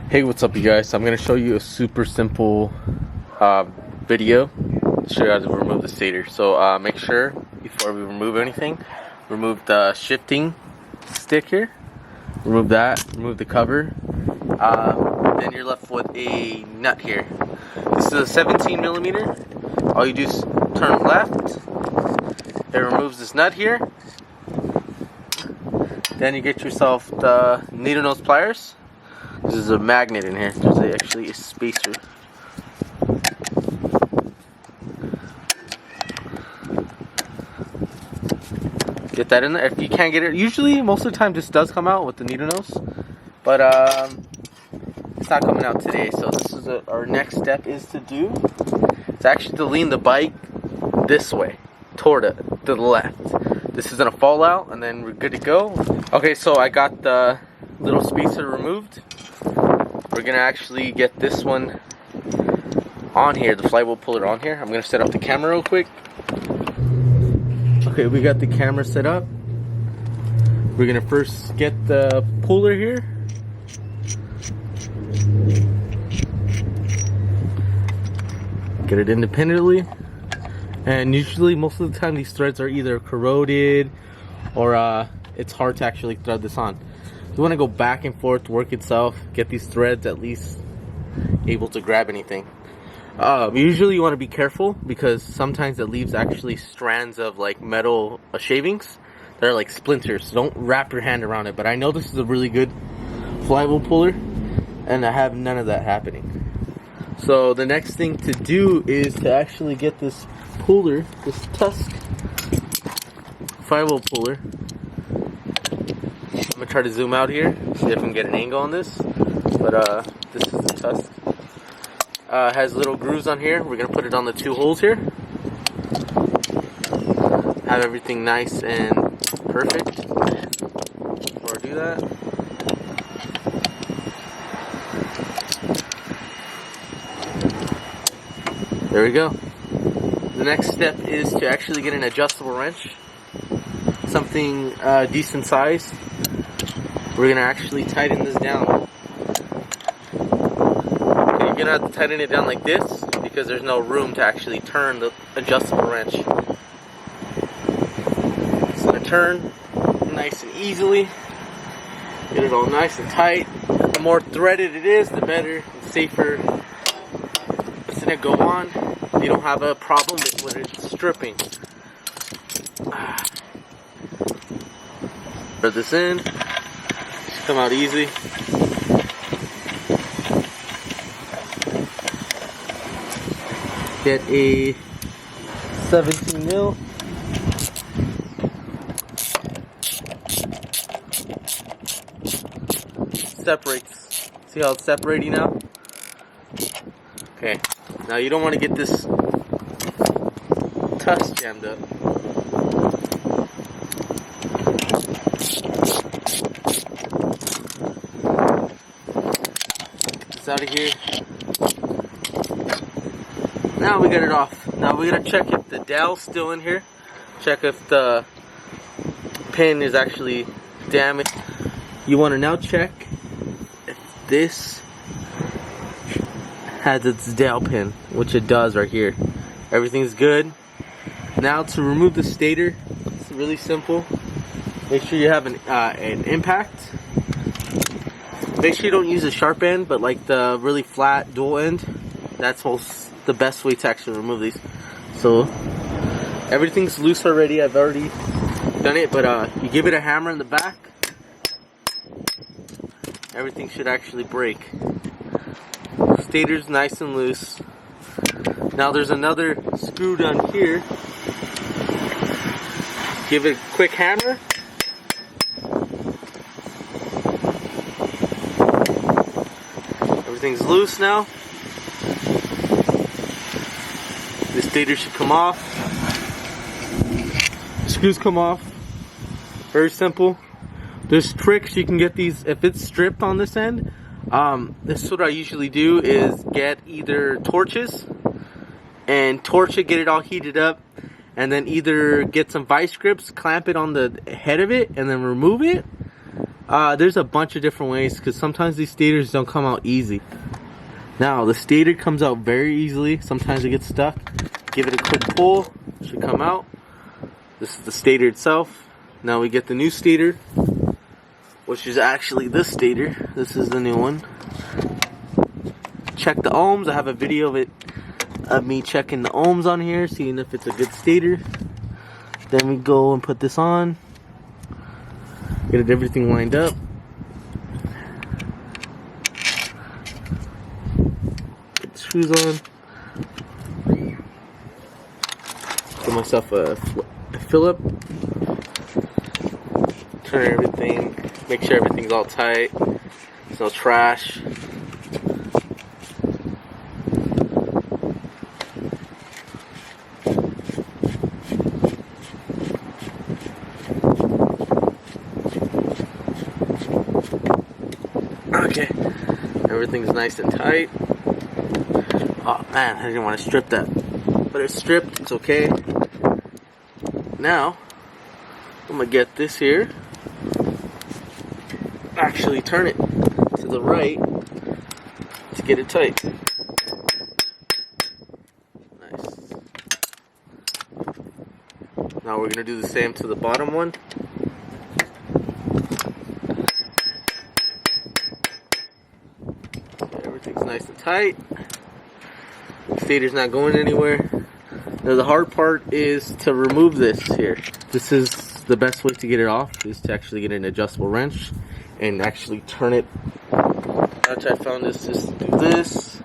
Hey, what's up you guys? I'm going to show you a super simple video to show you how to remove the stator. So make sure before we remove anything, remove the shifting stick here, remove that, remove the cover, then you're left with a nut here. This is a 17 millimeter. All you do is turn left, it removes this nut here, then you get yourself the needle nose pliers. There's a magnet in here. There's actually a spacer. Get that in there. If you can't get it, usually most of the time this does come out with the needle nose, but it's not coming out today. So this is our next step is to do. It's actually to lean the bike this way, toward it, to the left. This is gonna fall out, and then we're good to go. Okay, so I got the little spacer removed. We're gonna actually get this one on here, the flywheel puller on here. I'm gonna set up the camera real quick. Okay, we got the camera set up. We're gonna first get the puller here. Get it independently. And usually, most of the time, these threads are either corroded or it's hard to actually thread this on. You want to go back and forth, work itself, get these threads at least able to grab anything. Usually you want to be careful because sometimes it leaves actually strands of like metal shavings. They're like splinters. Don't wrap your hand around it. But I know this is a really good flywheel puller and I have none of that happening. So the next thing to do is to actually get this puller, this tusk flywheel puller. I'm gonna try to zoom out here, see if I can get an angle on this. But this is the tusk. Has little grooves on here. We're gonna put it on the two holes here. Have everything nice and perfect. Before I do that, there we go. The next step is to actually get an adjustable wrench, something decent size. We're gonna actually tighten this down. Okay, you're gonna have to tighten it down like this because there's no room to actually turn the adjustable wrench. It's gonna turn nice and easily. Get it all nice and tight. The more threaded it is, the better and safer it's gonna go on. You don't have a problem with it stripping. Put this in. Come out easy. Get a 17 mil. Separates. See how it's separating now? Okay. Now you don't want to get this tusk jammed up. Out of here. Now we got it off. Now we gotta check if the dowel's still in here. Check if the pin is actually damaged. You want to now check if this has its dowel pin, which it does right here. Everything's good. Now to remove the stator, it's really simple. Make sure you have an impact. Make sure you don't use a sharp end, but like the really flat dual end. That's the best way to actually remove these. So everything's loose already. I've already done it, but you give it a hammer in the back, everything should actually break. Stator's nice and loose. Now there's another screw down here. Give it a quick hammer. Everything's loose now. The stator should come off. The screws come off. Very simple. There's tricks you can get these if it's stripped on this end. This is what I usually do is get either torches and torch it, get it all heated up, and then either get some vice grips, clamp it on the head of it, and then remove it. There's a bunch of different ways because sometimes these stators don't come out easy. Now the stator comes out very easily. Sometimes it gets stuck. Give it a quick pull, it should come out. This is the stator itself. Now we get the new stator, which is actually this stator. This is the new one. Check the ohms. I have a video of me checking the ohms on here, seeing if it's a good stator. Then we go and put this on. Get everything lined up. Get the screws on. Give myself a Phillip. Turn everything. Make sure everything's all tight. There's no trash. Okay, everything's nice and tight. Oh man, I didn't want to strip that, but it's stripped, it's okay. Now, I'm gonna get this here, actually turn it to the right to get it tight. Nice. Now we're gonna do the same to the bottom one. Everything's nice and tight. Stator's not going anywhere. Now the hard part is to remove this here. This is the best way to get it off, is to actually get an adjustable wrench and actually turn it. After I found this, just do this.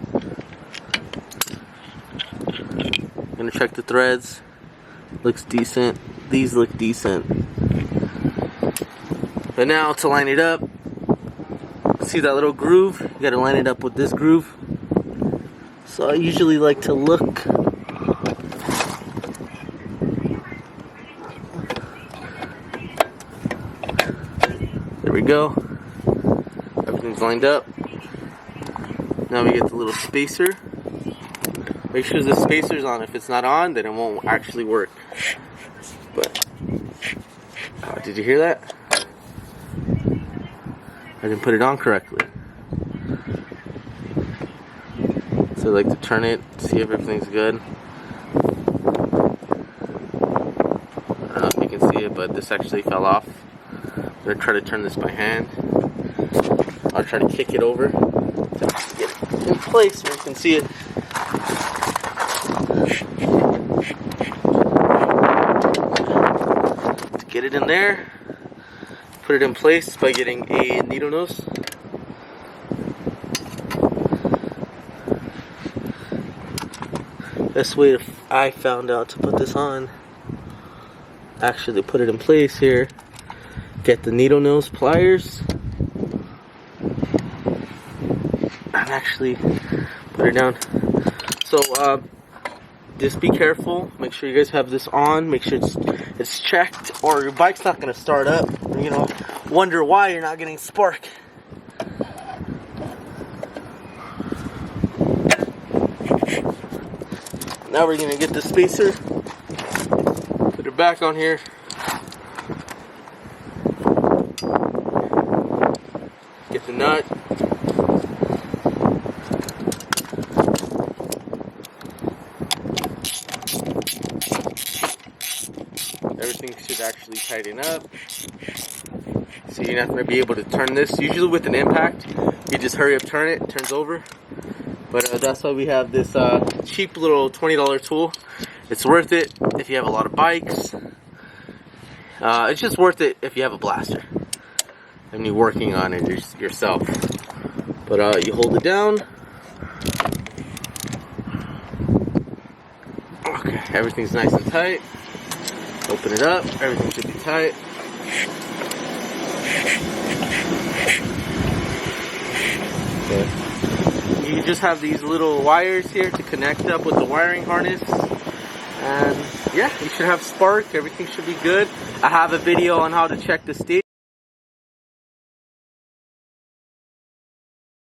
I'm gonna check the threads. Looks decent. These look decent. But now to line it up, see that little groove? You gotta line it up with this groove. So I usually like to look. There we go. Everything's lined up. Now we get the little spacer. Make sure the spacer's on. If it's not on, then it won't actually work. But, did you hear that? I didn't put it on correctly. So I like to turn it, see if everything's good. I don't know if you can see it, but this actually fell off. I'm gonna try to turn this by hand. I'll try to kick it over to get it in place where you can see it. To get it in there, put it in place by getting a needle nose. Best way I found out to put this on, actually put it in place here. Get the needle nose pliers and actually put it down. So just be careful. Make sure you guys have this on. Make sure it's checked, or your bike's not gonna start up. You know, wonder why you're not getting spark. Now we're gonna get the spacer, put it back on here. Get the nut. Everything should actually tighten up. So you're not gonna be able to turn this. Usually with an impact, you just hurry up, turn it, turns over. But that's why we have this cheap little $20 tool. It's worth it if you have a lot of bikes. It's just worth it if you have a blaster and you're working on it yourself. But you hold it down. Okay, everything's nice and tight. Open it up, everything should be tight. Okay. You just have these little wires here to connect up with the wiring harness, and yeah, you should have spark. Everything should be good. I have a video on how to check the state.